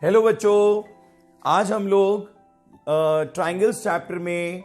Hello बच्चों, आज हम लोग ट्राइंगल्स चैप्टर में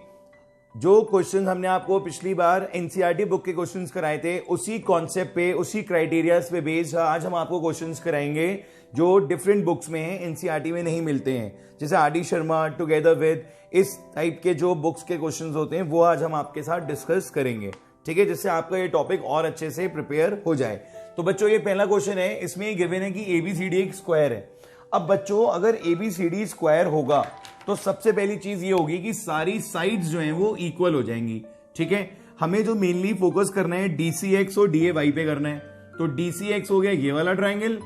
जो क्वेश्चन हमने आपको पिछली बार एनसीईआरटी बुक के क्वेश्चंस कराए थे उसी कॉन्सेप्ट पे, उसी क्राइटेरियाज पे बेस्ड आज हम आपको क्वेश्चंस कराएंगे जो डिफरेंट बुक्स में हैं, एनसीईआरटी में नहीं मिलते हैं। जैसे आर.डी. शर्मा, टुगेदर विद, इस टाइप के जो बुक्स के क्वेश्चंस होते हैं वो आज हम आपके साथ डिस्कस करेंगे। ठीक है, जिससे आपका ये टॉपिक और अच्छे से प्रिपेयर हो जाए। तो बच्चों ये पहला क्वेश्चन है, इसमें गिवन है कि एबीसीडी एक स्क्वायर है। अब बच्चों अगर एबीसीडी स्क्वायर होगा तो सबसे पहली चीज ये होगी कि सारी साइड्स जो हैं वो इक्वल हो जाएंगी। ठीक है, हमें जो मेनली फोकस करना है डीसीएक्स और डीएवाई पे करना है। तो डीसीएक्स हो गया ये वाला ट्राइंगल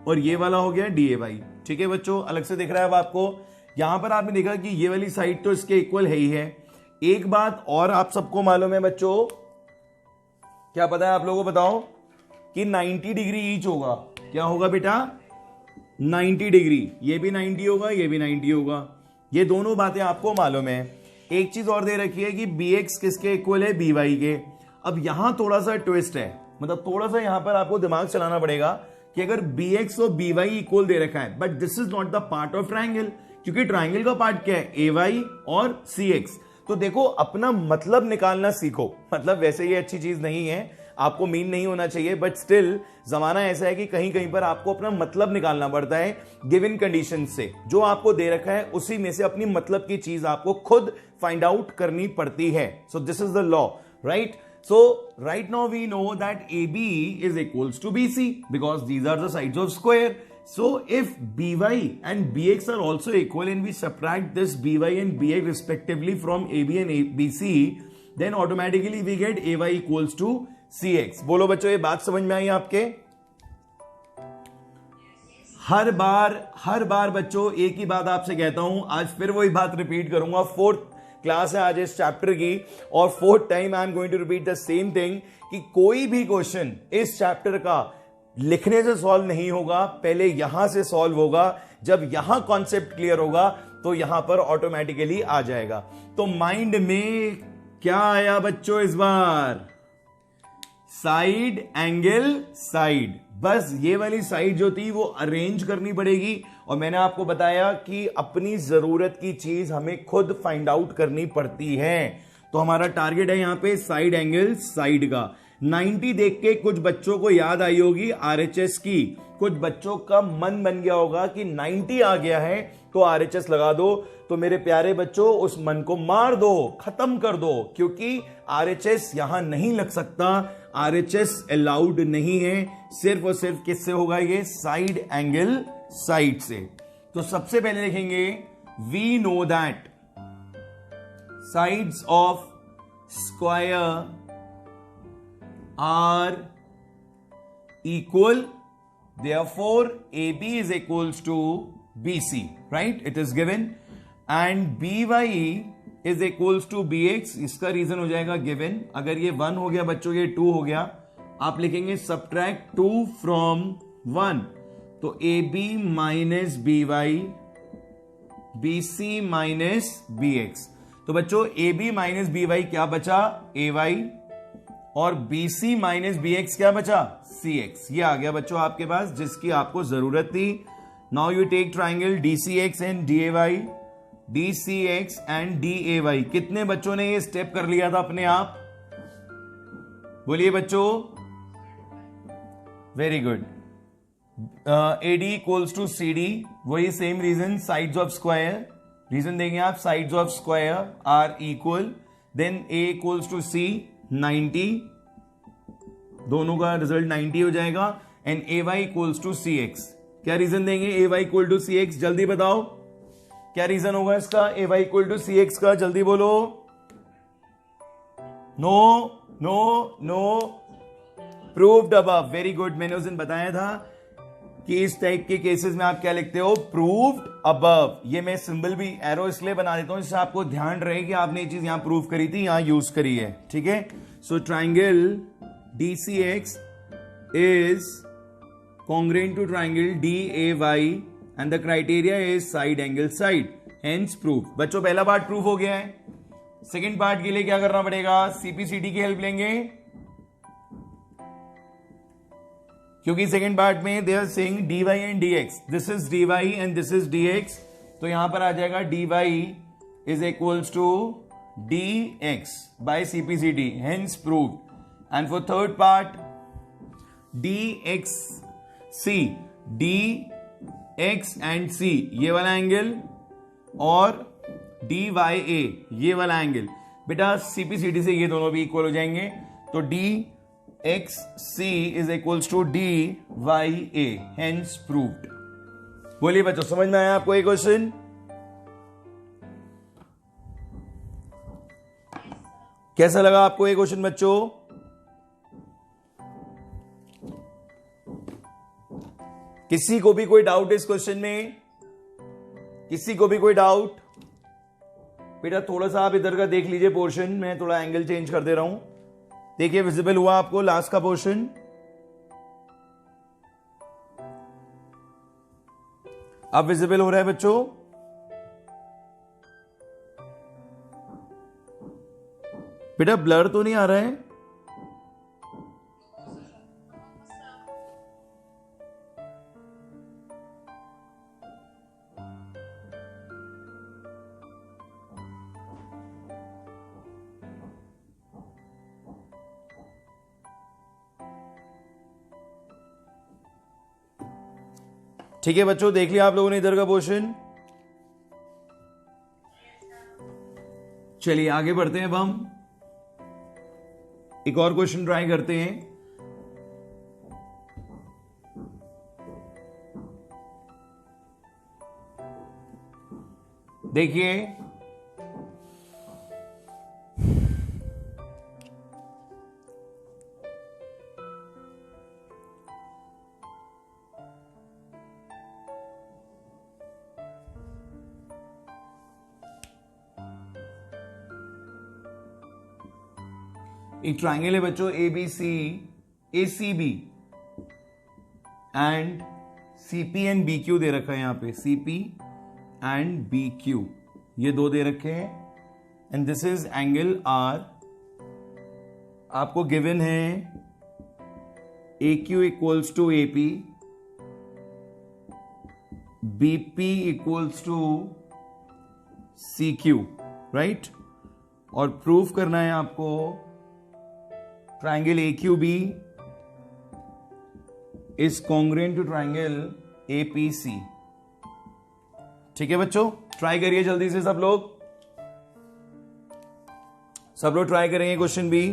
और ये वाला हो गया डीएवाई। ठीक है बच्चों, अलग से दिख रहा है अब आपको। यहां पर आपने देखा कि ये वाली साइड तो इसके इक्वल है ही है। एक बात और आप सबको मालूम है बच्चों, क्या पता है आप लोगों को, बताओ कि 90 डिग्री ईच होगा। क्या होगा बेटा? 90 डिग्री। ये भी 90 होगा, ये भी 90 होगा। ये दोनों बातें आपको मालूम है। एक चीज और दे रखी है कि bx किसके इक्वल है? by के। अब यहां थोड़ा सा ट्विस्ट है, मतलब थोड़ा सा यहां पर आपको दिमाग चलाना पड़ेगा कि अगर bx और by इक्वल दे रखा है, but this is not the part of triangle, क्योंकि ट्राइंगल का पार्ट क्या है? ay और cx। तो देखो, अपना मतलब निकालना सीखो। मतलब वैसे ये अच्छी चीज नहीं है, आपको मीन नहीं होना चाहिए, बट स्टिल जमाना ऐसा है कि कहीं कहीं पर आपको अपना मतलब निकालना पड़ता है गिवन कंडीशन से। जो आपको दे रखा है उसी में से अपनी मतलब की चीज आपको खुद फाइंड आउट करनी पड़ती है। So this is the law, right? So right now we know that AB is equals to BC because these are the sides of square. So if BY and BX are also equal and we subtract this BY and BX respectively from AB and BC, then automatically we get AY equals to CX. बोलो बच्चों, ये बात समझ में आई आपके? हर बार बच्चों एक ही बात आपसे कहता हूं, आज फिर वही बात रिपीट करूंगा। फोर्थ क्लास है आज इस चैप्टर की और fourth time I am going to repeat the same thing कि कोई भी क्वेश्चन इस चैप्टर का लिखने से सॉल्व नहीं होगा, पहले यहां से सॉल्व होगा। जब यहां कॉन्सेप्ट क्लियर होगा तो यहां पर ऑटोमेटिकली आ जाएगा। तो माइंड में क्या आया बच्चों इस बार? Side, angle, side. बस ये वाली साइड जो थी वो अरेंज करनी पड़ेगी और मैंने आपको बताया कि अपनी जरूरत की चीज हमें खुद फाइंड आउट करनी पड़ती है। तो हमारा टारगेट है यहां पे साइड, एंगल, साइड का। 90 देख के कुछ बच्चों को याद आई होगी आरएचएस की, कुछ बच्चों का मन बन गया होगा कि 90 आ गया है तो आरएचएस लगा दो। तो मेरे प्यारे बच्चों, उस मन को मार दो, खत्म कर दो, क्योंकि आरएचएस यहां नहीं लग सकता। आरएचएस अलाउड नहीं है, सिर्फ और सिर्फ किससे होगा? ये साइड, एंगल, साइड से। तो सबसे पहले लिखेंगे we know that sides of square are equal, therefore AB is equals to BC, right? It is given and BY is equals to BX. इसका रीजन हो जाएगा गिवन। अगर ये 1 हो गया बच्चों, ये 2 हो गया, आप लिखेंगे subtract 2 from 1, तो AB minus BY, BC minus BX। तो बच्चों AB माइनस BY क्या बचा? AY, और BC माइनस BX क्या बचा? CX। ये आ गया बच्चों आपके पास जिसकी आपको जरूरत थी। Now you take triangle DCX and DAY, DCX and DAY। कितने बच्चों ने ये स्टेप कर लिया था अपने आप? बोलिए बच्चों। Very good. AD equals to CD, वही same reason, sides of square. Reason देंगे आप, sides of square are equal, then A equals to C 90, दोनों का रिजल्ट 90 हो जाएगा, and AY equals to CX। क्या रीजन देंगे AY इक्वल टू CX? जल्दी बताओ क्या रीजन होगा इसका AY इक्वल टू CX का? जल्दी बोलो। No no no, proved above. Very good. मैंने उस दिन बताया था कि इस टाइप के केसेस में आप क्या लिखते हो? Proved above. ये मैं सिंबल भी एरो इसलिए बना देता हूं जिससे आपको ध्यान रहे कि आपने ये चीज यहां प्रूव करी थी, यहां यूज करी है। ठीक है, so triangle DCX is congruent to triangle DAY and the criteria is side, angle, side, hence proof। बच्चों पहला पार्ट प्रूफ हो गया है। सेकेंड पार्ट के लिए क्या करना पड़ेगा? CPCD की हेल्प लेंगे। क्योंकि सेकेंड पार्ट में they are saying dy and dx, this is dy and this is dx, तो यहां पर आ जाएगा dy is equals to dx by CPCD, hence proved. And for third part dxc, dx and c ये वाला angle और dya ये वाला एंगल, बेटा CPCD से ये दोनों भी इक्वल हो जाएंगे, तो dxc is equals to dya, hence proved. बोलिए बच्चों, समझ में आया आपको ये क्वेश्चन? कैसा लगा आपको ये क्वेश्चन बच्चों? किसी को भी कोई डाउट इस क्वेश्चन में? किसी को भी कोई डाउट? बेटा थोड़ा सा आप इधर का देख लीजिए पोर्शन, मैं थोड़ा एंगल चेंज कर दे रहा हूं. देखिए विजिबल हुआ आपको लास्ट का पोर्शन? अब विजिबल हो रहा है बच्चों? बेटा ब्लर तो नहीं आ रहा है? ठीक है बच्चों, देख लिया आप लोगों ने इधर का पोर्शन? चलिए आगे बढ़ते हैं. अब हम एक और क्वेश्चन ट्राई करते हैं. देखिए एक ट्राइंगल है बच्चों ABC, ACB and CP and BQ दे रखा है. यहां पे CP एंड BQ ये दो दे रखे हैं, and this is angle R. आपको गिवन है AQ equals to AP, BP equals to CQ, right? और प्रूफ करना है आपको triangle AQB is congruent to triangle APC. ठीक है बच्चों, ट्राई करिए जल्दी से सब लोग. सब लोग ट्राई करेंगे क्वेश्चन भी.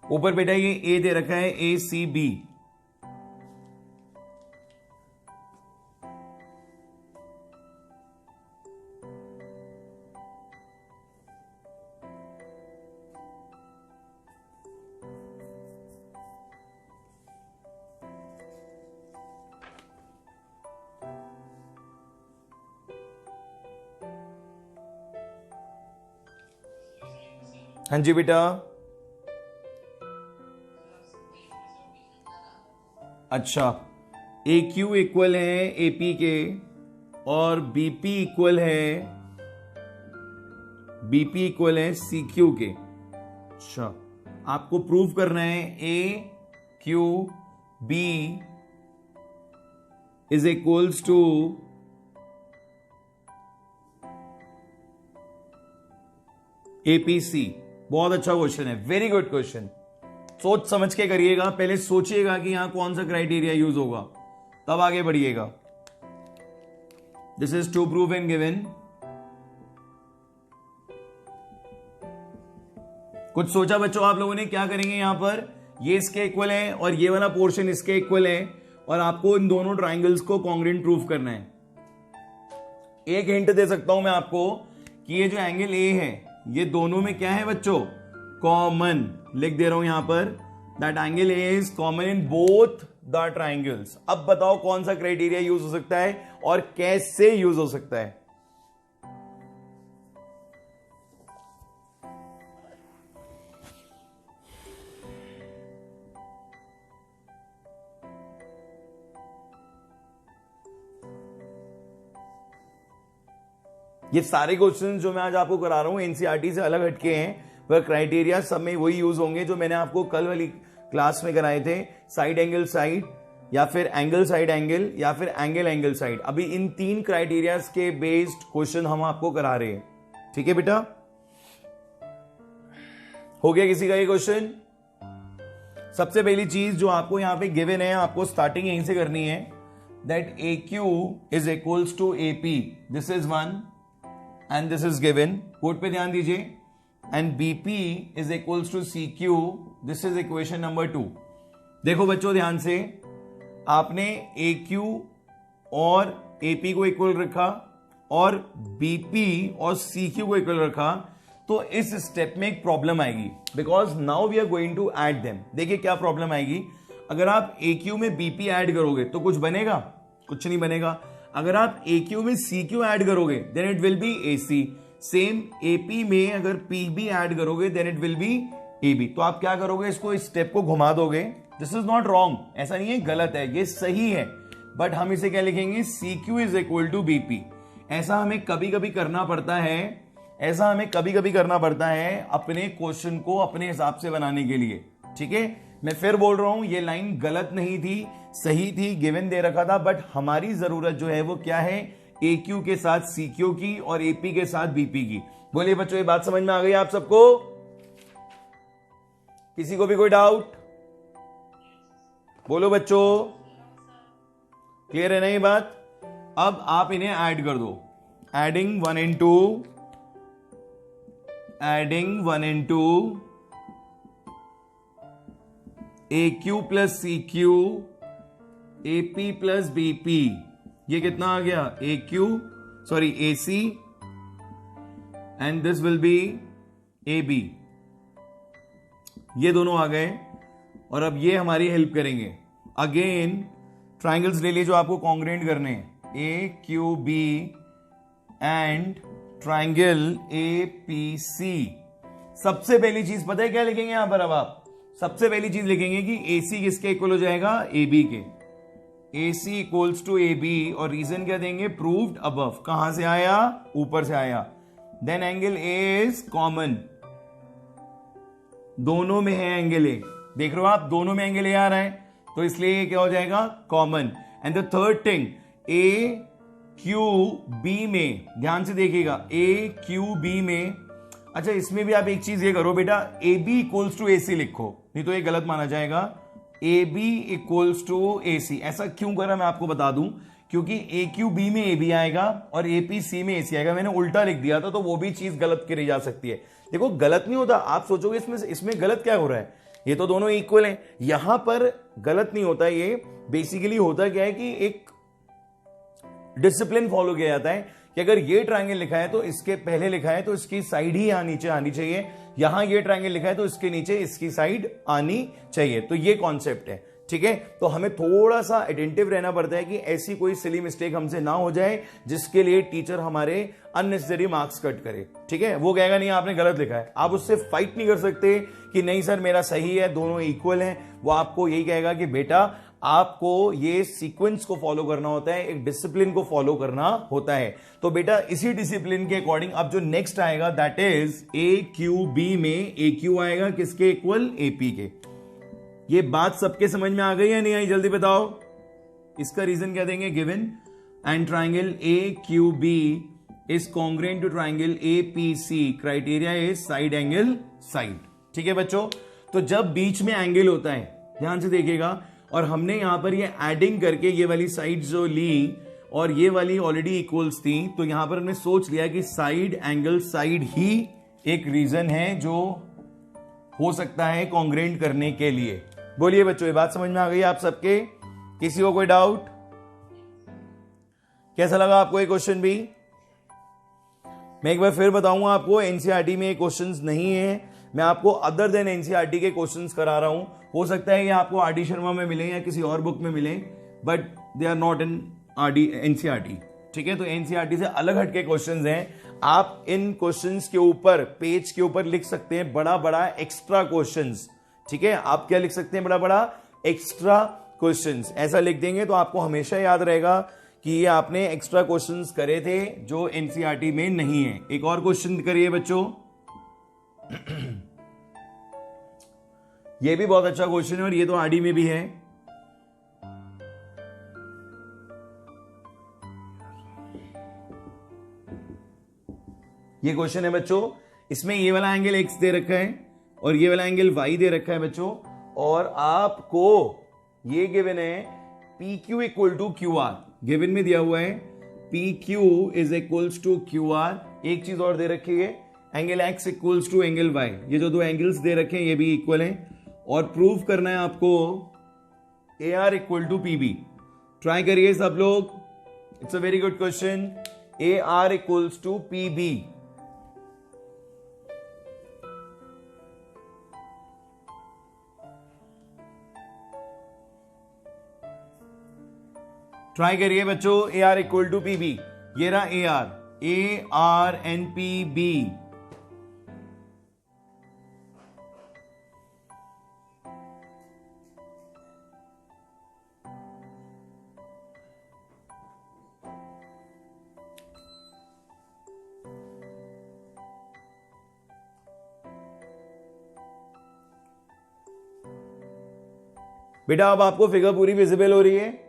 ऊपर बेटा ये A दे रखा है ACB. हाँ जी बेटा. अच्छा, AQ इक्वल है AP के और BP इक्वल है CQ के. अच्छा, आपको प्रूव करना है AQB is equals to APC. बहुत अच्छा क्वेश्चन है, वेरी गुड क्वेश्चन. सोच समझ के करिएगा, पहले सोचिएगा कि यहां कौन सा क्राइटेरिया यूज होगा, तब आगे बढ़िएगा. This is to prove and given. कुछ सोचा बच्चों आप लोगों ने? क्या करेंगे यहां पर? ये इसके इक्वल है और ये वाला पोर्शन इसके इक्वल है, और आपको इन दोनों ट्राइंगल्स को कॉन्ग्रुएंट प्रूव करना है. एक हिंट दे सकता हूं मैं आपको कि ये जो एंगल A है ये दोनों में क्या है बच्चों? कॉमन. लिख दे रहा हूं यहां पर, that angle A is common in both the triangles. अब बताओ कौन सा क्राइटेरिया यूज हो सकता है और कैसे यूज हो सकता है? ये सारे क्वेश्चन जो मैं आज आपको करा रहा हूं एनसीईआरटी से अलग हटके हैं, पर क्राइटेरिया सब में वही यूज होंगे जो मैंने आपको कल वाली क्लास में कराए थे, साइड एंगल साइड, या फिर एंगल साइड एंगल, या फिर एंगल एंगल साइड। अभी इन 3 क्राइटेरियाज के बेस्ड क्वेश्चन हम आपको करा रहे हैं। ठीक है बेटा, हो गया किसी का ये क्वेश्चन? सबसे पहली चीज जो आपको यहां पे गिवन है, आपको स्टार्टिंग यहीं से करनी है, that A Q is equals to A P, this is 1 and this is given, code पे ध्यान दीजिए, and B P is equals to C Q, this is equation number 2। देखो बच्चों ध्यान से, आपने ए क्यू और ए पी को इक्वल रखा और बी पी और सी क्यू को इक्वल रखा, तो इस स्टेप में एक प्रॉब्लम आएगी, because now we are going to add them. देखिए क्या प्रॉब्लम आएगी, अगर आप ए क्यू में बी पी ऐड करोगे तो कुछ बनेगा? कुछ नहीं बनेगा। अगर आप ए क्यू में सी क्यू ऐड करोगे then it will be A C. Same A P में अगर पी बी ऐड करोगे then it will be A B. तो आप क्या करोगे, इसको इस स्टेप को घुमा दोगे। दिस इज नॉट रॉन्ग, ऐसा नहीं है गलत है, ये सही है, बट हम इसे क्या लिखेंगे, C Q is equal to B P. ऐसा हमें कभी कभी करना पड़ता है, ऐसा हमें कभी कभी करना पड़ता है अपने क्वेश्चन को अपने हिसाब से बनाने के लिए। ठीक है, मैं फिर बोल रहा हूं, ये लाइन गलत नहीं थी, सही थी, गिवन दे रखा था, बट हमारी जरूरत जो है वो क्या है, ए क्यू के साथ सी क्यू की और एपी के साथ बीपी की। बोलिए बच्चों, ये बात समझ में आ गई आप सबको? किसी को भी कोई डाउट? बोलो बच्चों, क्लियर है ना ये बात? अब आप इन्हें ऐड कर दो, adding 1 and 2, adding 1 and 2, A Q plus C Q, A P plus B P, ये कितना आ गया, A Q sorry A C, and this will be A B. ये दोनों आ गए और अब ये हमारी हेल्प करेंगे। अगेन ट्राइंगल्स ले लिए जो आपको कॉन्ग्रुएंट करने हैं, A Q B and triangle A P C. सबसे पहली चीज पता है क्या लिखेंगे यहां पर? अब आप सबसे पहली चीज लिखेंगे कि ए सी किसके इक्वल हो जाएगा, ए बी के। ए सी इक्वल्स टू ए बी, और रीजन क्या देंगे, प्रूव्ड अबव। कहां से आया, ऊपर से आया। Then angle A is common, दोनों में है एंगल ए, देख रहे हो आप, दोनों में एंगल ए आ रहा है, तो इसलिए ये क्या हो जाएगा, common. And the third thing, A Q B में, ध्यान से देखिएगा, ए क्यू बी में, अच्छा इसमें भी आप एक चीज ये करो बेटा, ए बी इक्वल्स टू ए सी लिखो, नहीं तो ये गलत माना जाएगा। ए बी इक्वल्स टू ए सी, ऐसा क्यों करा मैं आपको बता दूं, क्योंकि ए क्यू बी में ए बी आएगा और ए पी सी में ए सी आएगा। मैंने उल्टा लिख दिया था तो वो भी चीज गलत करी जा सकती है। देखो गलत नहीं होता, आप सोचोगे इसमें गलत क्या हो रहा है, ये तो दोनों इक्वल हैं। यहां पर गलत नहीं होता, ये बेसिकली होता क्या है कि एक डिसिप्लिन फॉलो किया जाता है कि अगर ये ट्रायंगल लिखा है तो इसके पहले लिखा है तो इसकी साइड ही यहां नीचे आनी चाहिए, यहां ये ट्रायंगल लिखा है तो इसके नीचे इसकी साइड आनी चाहिए। तो ये कॉन्सेप्ट है, ठीक है। तो हमें थोड़ा सा अटेंटिव रहना पड़ता है कि ऐसी कोई सिली मिस्टेक हमसे ना हो जाए जिसके लिए टीचर हमारे अननेसेसरी मार्क्स कट करे, ठीक है। वो कहेगा नहीं आपने गलत लिखा है, आप उससे फाइट नहीं कर सकते कि नहीं सर मेरा सही है, दोनों इक्वल हैं। वो आपको यही कहेगा कि बेटा आपको ये सीक्वेंस को फॉलो करना होता है, एक डिसिप्लिन को फॉलो करना होता है। तो बेटा इसी डिसिप्लिन के अकॉर्डिंग अब जो नेक्स्ट आएगा that is A Q B में ए क्यू आएगा किसके इक्वल, ए पी के। ये बात सबके समझ में आ गई या नहीं आई, जल्दी बताओ। इसका रीजन क्या देंगे, given and triangle A Q B is congruent to triangle A P C, criteria is side angle side, ठीक है बच्चों। तो जब बीच में एंगल होता है, ध्यान से देखिएगा, और हमने यहां पर ये एडिंग करके ये वाली साइड जो ली और ये वाली ऑलरेडी इक्वल्स थी, तो यहां पर हमने सोच लिया कि साइड एंगल साइड ही एक रीजन है जो हो सकता है कॉन्ग्रुएंट करने के लिए। बोलिए बच्चों, ये बात समझ में आ गई आप सबके? किसी को कोई डाउट? कैसा लगा आपको ये क्वेश्चन भी? मैं एक बार फिर बताऊंगा आपको, एनसीईआरटी में क्वेश्चंस नहीं है, मैं आपको अदर देन एनसीईआरटी के क्वेश्चंस करा रहा हूं। हो सकता है ये आपको आरडी शर्मा में मिले या किसी और बुक में मिले, but they are not in NCERT, ठीक है। तो एनसीईआरटी से अलग हटके क्वेश्चंस हैं। आप इन क्वेश्चंस के ऊपर पेज के ऊपर लिख सकते हैं बड़ा बड़ा एक्स्ट्रा क्वेश्चंस, ठीक है। आप क्या लिख सकते हैं, बड़ा बड़ा एक्स्ट्रा क्वेश्चंस। ऐसा लिख देंगे तो आपको हमेशा याद रहेगा कि ये आपने एक्स्ट्रा क्वेश्चंस करे थे जो एनसीईआरटी में नहीं है। एक और क्वेश्चन करिए बच्चों। ये भी बहुत अच्छा क्वेश्चन है और ये तो आरडी में भी है। ये क्वेश्चन है बच्चों, इसमें ये वाला एंगल एक्स दे रखा है और ये वाला एंगल वाई दे रखा है बच्चों, और आपको ये गिवन है P Q equal to Q R. Given में दिया हुआ है P Q is equals to Q R. एक चीज और दे रखी है, angle X equals to angle Y. ये जो दो एंगल्स दे रखे हैं ये भी इक्वल हैं और प्रूव करना है आपको A R equal to P B. Try करिए सब लोग, it's a very good question. A R equals to P B. Try करिए बच्चों, A R equal to P B. ये रहा A R N P B. बेटा अब आपको फिगर पूरी विजिबल हो रही है?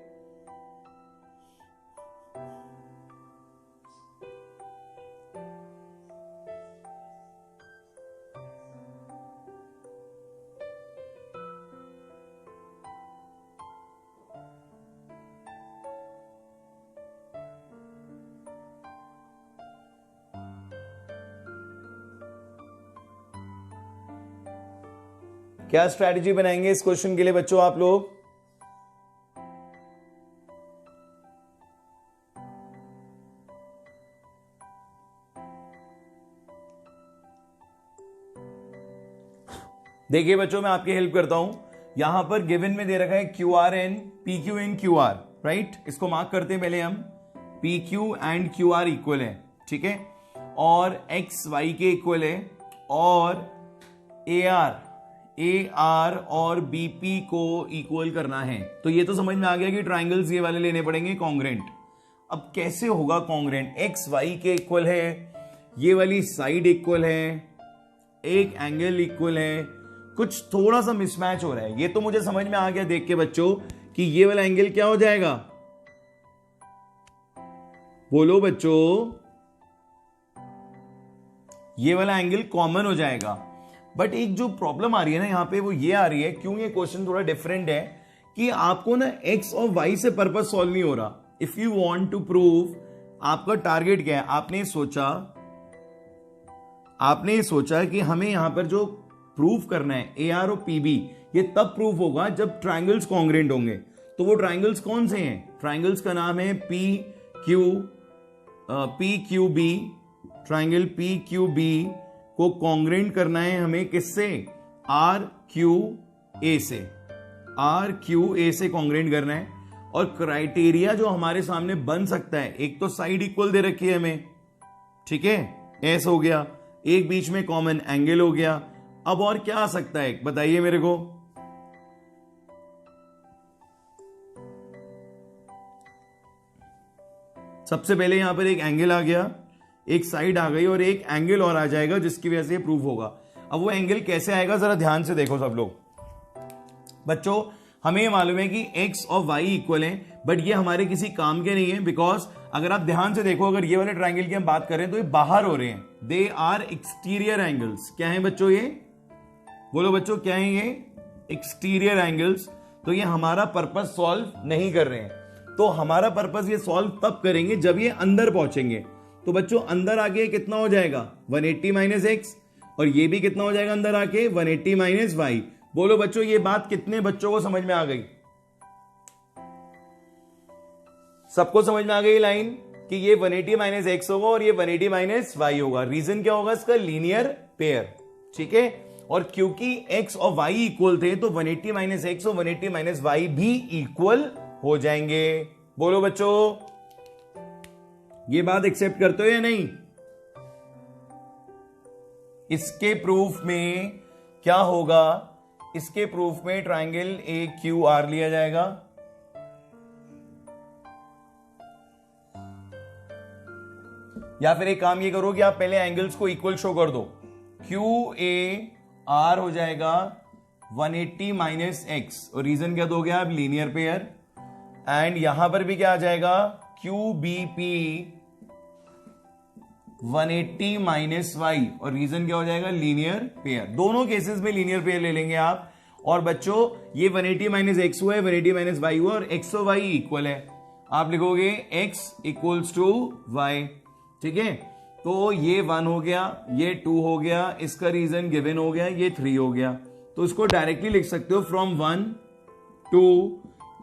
क्या स्ट्रैटेजी बनाएंगे इस क्वेश्चन के लिए बच्चों आप लोग? देखिए बच्चों, मैं आपकी हेल्प करता हूं। यहां पर गिवन में दे रखा है Q R N P Q in Q R, right. इसको मार्क करते हैं पहले हम। P Q and Q R equal है, ठीक है, और एक्स वाई के इक्वल है, और ए आर और बीपी को इक्वल करना है। तो ये तो समझ में आ गया कि ट्राइंगल्स ये वाले लेने पड़ेंगे कॉन्ग्रेंट। अब कैसे होगा कॉन्ग्रेंट? एक्स वाई के इक्वल है, ये वाली साइड इक्वल है, एक एंगल इक्वल है, कुछ थोड़ा सा मिसमैच हो रहा है। ये तो मुझे समझ में आ गया देख के बच्चों कि ये वाला एंगल क्या हो जाएगा, बोलो बच्चों, ये वाला एंगल कॉमन हो जाएगा। बट एक जो प्रॉब्लम आ रही है ना यहां पे, वो ये आ रही है, क्यों ये क्वेश्चन थोड़ा डिफरेंट है, कि आपको ना एक्स और वाई से पर्पस सॉल्व नहीं हो रहा। If you want to prove, आपका टारगेट क्या है? आपने सोचा कि हमें यहां पर जो प्रूव करना है ए आर और पी बी, ये तब प्रूव होगा जब ट्राइंगल्स कॉन्ग्रेंट होंगे। तो वो ट्राइंगल्स कौन से हैं? ट्राइंगल्स का नाम है P Q B. Triangle P Q B को कॉन्ग्रेंट करना है हमें किससे? आर क्यू ए से। आर क्यू ए से कॉन्ग्रेंट करना है। और क्राइटेरिया जो हमारे सामने बन सकता है, एक तो साइड इक्वल दे रखी है हमें, ठीक है, एस हो गया, एक बीच में कॉमन एंगल हो गया। अब और क्या आ सकता है बताइए मेरे को? सबसे पहले यहां पर एक एंगल आ गया, एक साइड आ गई, और एक एंगल और आ जाएगा जिसकी वजह से ये प्रूव होगा। अब वो एंगल कैसे आएगा जरा ध्यान से देखो सब लोग। बच्चों हमें ये मालूम है कि x और y इक्वल हैं, बट ये हमारे किसी काम के नहीं है, बिकॉज अगर आप ध्यान से देखो, अगर ये वाले ट्राइंगल की हम बात करें तो ये बाहर हो रहे हैं, दे आर एक्सटीरियर एंगल्स। क्या है बच्चों ये? बोलो बच्चों क्या है ये? Exterior angles. तो ये हमारा पर्पस सॉल्व नहीं कर रहे हैं। तो हमारा पर्पस ये सॉल्व तब करेंगे जब ये अंदर पहुंचेंगे। तो बच्चों अंदर आके कितना हो जाएगा? 180 माइनस एक्स, और ये भी कितना हो जाएगा अंदर आके? 180 माइनस वाई। बोलो बच्चों ये बात कितने बच्चों को समझ में आ गई? सबको समझ में आ गई लाइन कि ये 180 माइनस एक्स होगा और ये 180 माइनस वाई होगा। रीजन क्या होगा इसका? लीनियर पेयर, ठीक है। और क्योंकि x और y इक्वल थे तो 180 माइनस एक्स और 180 माइनस वाई भी इक्वल हो जाएंगे। बोलो बच्चों ये बात एक्सेप्ट करते हो या नहीं? इसके प्रूफ में क्या होगा? इसके प्रूफ में ट्राइंगल ए क्यू आर लिया जाएगा, या फिर एक काम ये करो कि आप पहले एंगल्स को इक्वल शो कर दो। QAR हो जाएगा 180 माइनस एक्स, और रीजन क्या दोगे आप? Linear pair. एंड यहां पर भी क्या आ जाएगा? QBP 180 माइनस वाई, और रीजन क्या हो जाएगा? Linear pair. दोनों केसेस में लीनियर पेयर ले लेंगे आप। और बच्चों ये 180 माइनस एक्स हुआ है, 180 माइनस वाई हुआ, और एक्स और वाई इक्वल है। आप लिखोगे x इक्वल्स टू वाई, ठीक है। तो ये 1 हो गया, ये 2 हो गया, इसका रीजन गिवन हो गया, ये 3 हो गया। तो इसको डायरेक्टली लिख सकते हो फ्रॉम 1 2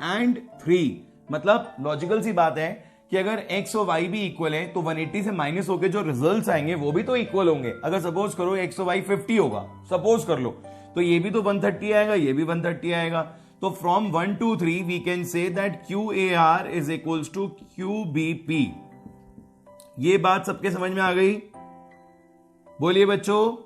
एंड 3। मतलब लॉजिकल सी बात है कि अगर x और y भी इक्वल है तो 180 से माइनस होकर जो रिजल्ट्स आएंगे वो भी तो इक्वल होंगे। अगर सपोज करो x और y 50 होगा, सपोज कर लो, तो ये भी तो 130 आएगा, ये भी 130 आएगा। तो from 1 to 3 we can say that QAR is equals to QBP। ये बात सबके समझ में आ गई? बोलिए बच्चों,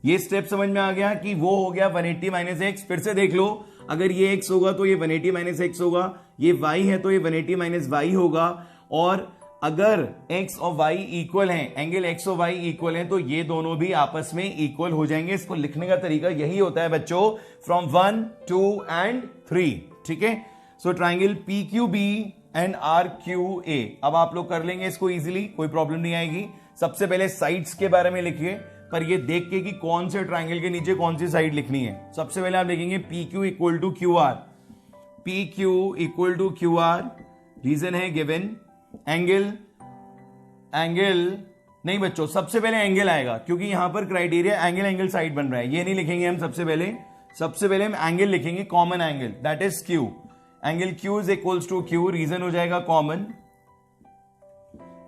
ये स्टेप समझ में आ गया कि वो हो गया 180 माइनस एक्स। फिर से देख लो, अगर ये x होगा तो ये 180 माइनस एक्स होगा, ये y है तो ये 180 माइनस वाई होगा। और अगर x और y इक्वल हैं, एंगल x और y इक्वल हैं, तो ये दोनों भी आपस में इक्वल हो जाएंगे। इसको लिखने का तरीका यही होता है बच्चों, फ्रॉम 1 2 एंड 3, ठीक है। सो ट्राइंगल PQB एंड RQA, अब आप लोग कर लेंगे इसको इजीली, कोई प्रॉब्लम नहीं आएगी। सबसे पहले साइड्स के बारे में लिखिए, पर ये देख के कि कौन से ट्राइंगल के नीचे कौन सी साइड लिखनी है। सबसे पहले आप लिखेंगे PQ equal to QR, PQ equal to QR, reason है गिवन। एंगल नहीं बच्चों, सबसे पहले एंगल आएगा, क्योंकि यहां पर क्राइटेरिया एंगल साइड बन रहा है। ये नहीं लिखेंगे हम, सबसे पहले हम एंगल लिखेंगे, common angle, that is Q। Angle Q is equals to Q, reason हो जाएगा कॉमन।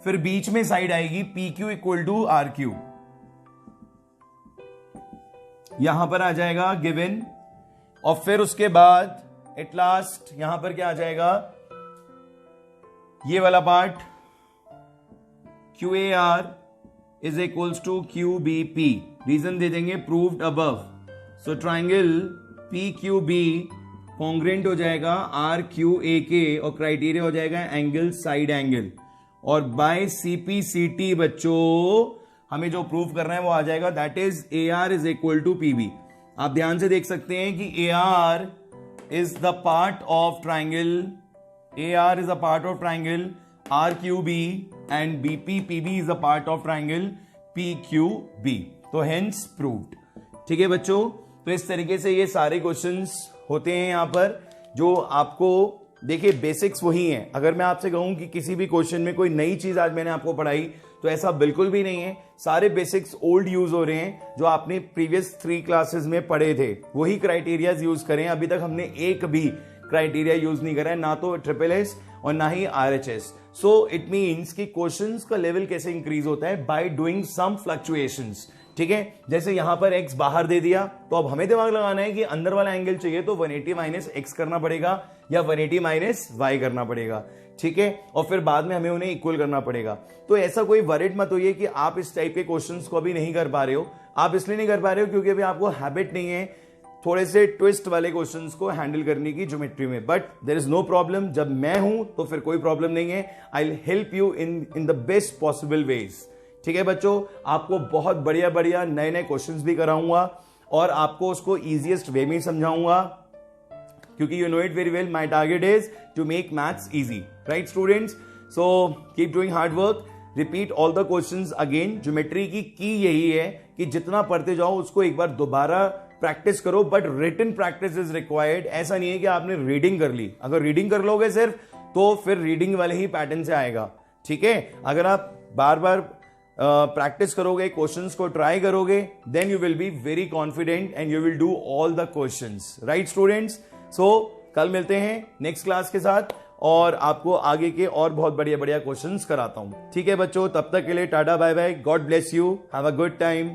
फिर बीच में साइड आएगी PQ इक्वल टू RQ, यहां पर आ जाएगा गिवन। और फिर उसके बाद एट लास्ट यहां पर क्या आ जाएगा? ये वाला part QAR is equals to QBP, reason दे देंगे proved above. So triangle PQB congruent हो जाएगा RQA के, और क्राइटेरिया हो जाएगा एंगल साइड एंगल। और बाय CPCT बच्चों हमें जो प्रूव करना है वो आ जाएगा, that is AR is equal to PB। आप ध्यान से देख सकते हैं कि AR is the part of triangle, AR is a part of triangle RQB and BPPB is a part of triangle PQB. तो hence proved। ठीक है बच्चों, तो इस तरीके से ये सारे क्वेश्चंस होते हैं यहां पर, जो आपको देखिए बेसिक्स वही हैं। अगर मैं आपसे कहूं कि किसी भी क्वेश्चन में कोई नई चीज आज मैंने आपको पढ़ाई, तो ऐसा बिल्कुल भी नहीं है। सारे बेसिक्स ओल्ड यूज हो रहे हैं, जो आपने प्रीवियस 3 क्लासेस में पढ़े थे वही क्राइटेरियाज यूज करें। अभी तक हमने एक भी क्राइटेरिया यूज नहीं करा है, ना तो SSS और ना ही RHS। सो इट मीन्स कि क्वेश्चंस का लेवल कैसे इंक्रीज होता है? बाय डूइंग सम फ्लक्चुएशंस, ठीक है। जैसे यहां पर x बाहर दे दिया, तो अब हमें दिमाग लगाना है कि अंदर वाला एंगल चाहिए तो 180 माइनस एक्स करना पड़ेगा या 180 माइनस वाई करना पड़ेगा, ठीक है। और फिर बाद में हमें उन्हें इक्वल करना पड़ेगा। तो ऐसा कोई वरिड मत होइए कि आप इस टाइप के क्वेश्चंस को अभी नहीं कर पा रहे हो। आप इसलिए नहीं कर पा रहे हो क्योंकि अभी आपको हैबिट नहीं है थोड़े से ट्विस्ट वाले क्वेश्चंस को हैंडल करने की ज्योमेट्री में। But there is no problem, जब मैं हूं तो फिर कोई प्रॉब्लम नहीं है। I will help you in the best possible ways, ठीक है बच्चों। आपको बहुत बढ़िया बढ़िया नए नए क्वेश्चंस भी कराऊंगा और आपको उसको इजीएस्ट वे में समझाऊंगा, क्योंकि you know it very well, my target is to make maths easy, right students. So keep doing hard work, repeat all the questions again. Geometry की यही है कि जितना पढ़ते जाओ उसको एक बार दोबारा प्रैक्टिस करो, but written practice is required. ऐसा नहीं है कि आपने रीडिंग कर ली, अगर रीडिंग कर लोगे सिर्फ तो फिर रीडिंग वाले ही पैटर्न से आएगा, ठीक है। अगर आप बार बार प्रैक्टिस करोगे, क्वेश्चंस को ट्राई करोगे, then you will be very confident and you will do all the questions, right students. So कल मिलते हैं नेक्स्ट क्लास के साथ और आपको आगे के और बहुत बढ़िया बढ़िया क्वेश्चंस कराता हूं, ठीक है बच्चों। तब तक के लिए tata bye bye, God bless you, have a good time.